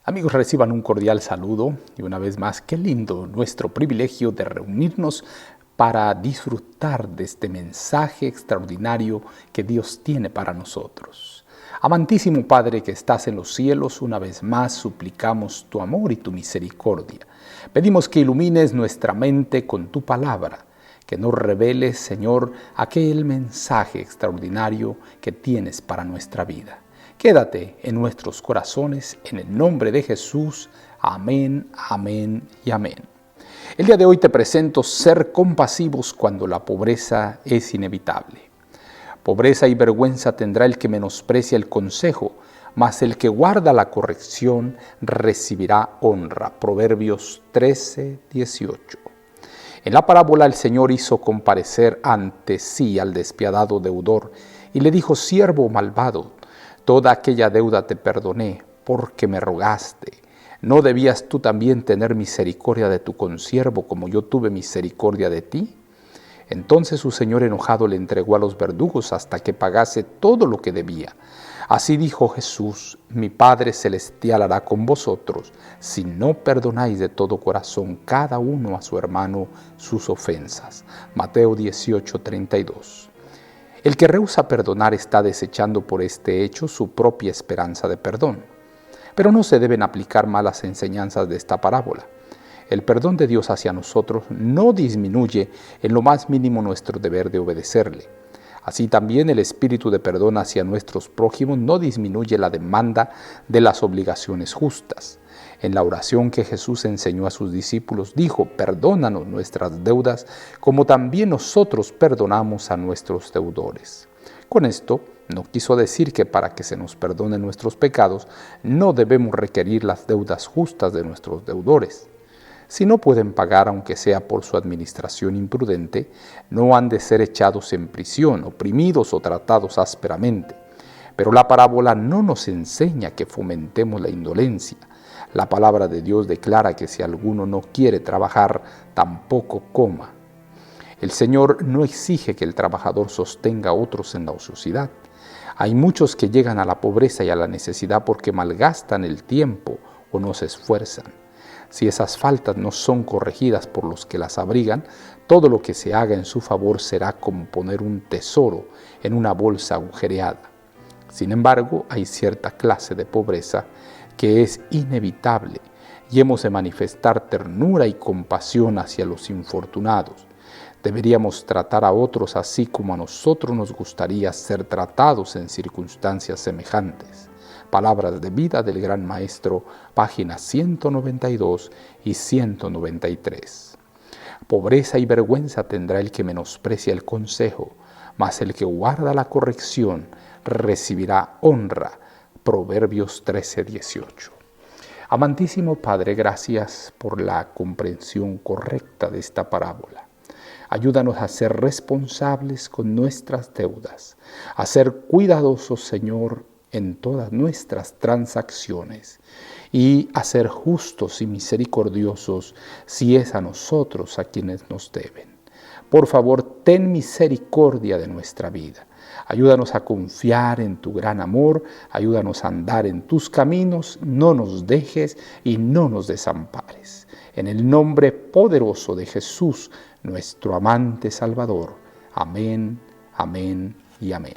Amigos, reciban un cordial saludo y una vez más, qué lindo nuestro privilegio de reunirnos para disfrutar de este mensaje extraordinario que Dios tiene para nosotros. Amantísimo Padre que estás en los cielos, una vez más suplicamos tu amor y tu misericordia. Pedimos que ilumines nuestra mente con tu palabra, que nos reveles, Señor, aquel mensaje extraordinario que tienes para nuestra vida. Quédate en nuestros corazones, en el nombre de Jesús. Amén, amén y amén. El día de hoy te presento ser compasivos cuando la pobreza es inevitable. Pobreza y vergüenza tendrá el que menosprecia el consejo, mas el que guarda la corrección recibirá honra. Proverbios 13, 18. En la parábola el Señor hizo comparecer ante sí al despiadado deudor y le dijo: siervo malvado, toda aquella deuda te perdoné, porque me rogaste. ¿No debías tú también tener misericordia de tu consiervo, como yo tuve misericordia de ti? Entonces su señor enojado le entregó a los verdugos hasta que pagase todo lo que debía. Así dijo Jesús: mi Padre Celestial hará con vosotros, si no perdonáis de todo corazón cada uno a su hermano sus ofensas. Mateo 18:32. El que rehúsa perdonar está desechando por este hecho su propia esperanza de perdón. Pero no se deben aplicar malas enseñanzas de esta parábola. El perdón de Dios hacia nosotros no disminuye en lo más mínimo nuestro deber de obedecerle. Así también el espíritu de perdón hacia nuestros prójimos no disminuye la demanda de las obligaciones justas. En la oración que Jesús enseñó a sus discípulos, dijo: perdónanos nuestras deudas, como también nosotros perdonamos a nuestros deudores. Con esto, no quiso decir que para que se nos perdonen nuestros pecados, no debemos requerir las deudas justas de nuestros deudores. Si no pueden pagar, aunque sea por su administración imprudente, no han de ser echados en prisión, oprimidos o tratados ásperamente. Pero la parábola no nos enseña que fomentemos la indolencia. La palabra de Dios declara que si alguno no quiere trabajar, tampoco coma. El Señor no exige que el trabajador sostenga a otros en la ociosidad. Hay muchos que llegan a la pobreza y a la necesidad porque malgastan el tiempo o no se esfuerzan. Si esas faltas no son corregidas por los que las abrigan, todo lo que se haga en su favor será como poner un tesoro en una bolsa agujereada. Sin embargo, hay cierta clase de pobreza que es inevitable y hemos de manifestar ternura y compasión hacia los infortunados. Deberíamos tratar a otros así como a nosotros nos gustaría ser tratados en circunstancias semejantes. Palabras de vida del Gran Maestro, páginas 192 y 193. Pobreza y vergüenza tendrá el que menosprecia el consejo, mas el que guarda la corrección recibirá honra. Proverbios 13, 18. Amantísimo Padre, gracias por la comprensión correcta de esta parábola. Ayúdanos a ser responsables con nuestras deudas, a ser cuidadosos, Señor, en todas nuestras transacciones y a ser justos y misericordiosos si es a nosotros a quienes nos deben. Por favor, ten misericordia de nuestra vida. Ayúdanos a confiar en tu gran amor, ayúdanos a andar en tus caminos, no nos dejes y no nos desampares. En el nombre poderoso de Jesús, nuestro amante Salvador. Amén, amén y amén.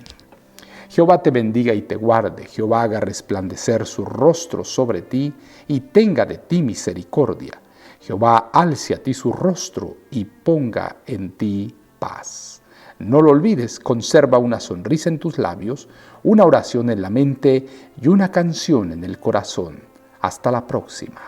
Jehová te bendiga y te guarde, Jehová haga resplandecer su rostro sobre ti y tenga de ti misericordia. Jehová alce a ti su rostro y ponga en ti paz. No lo olvides, conserva una sonrisa en tus labios, una oración en la mente y una canción en el corazón. Hasta la próxima.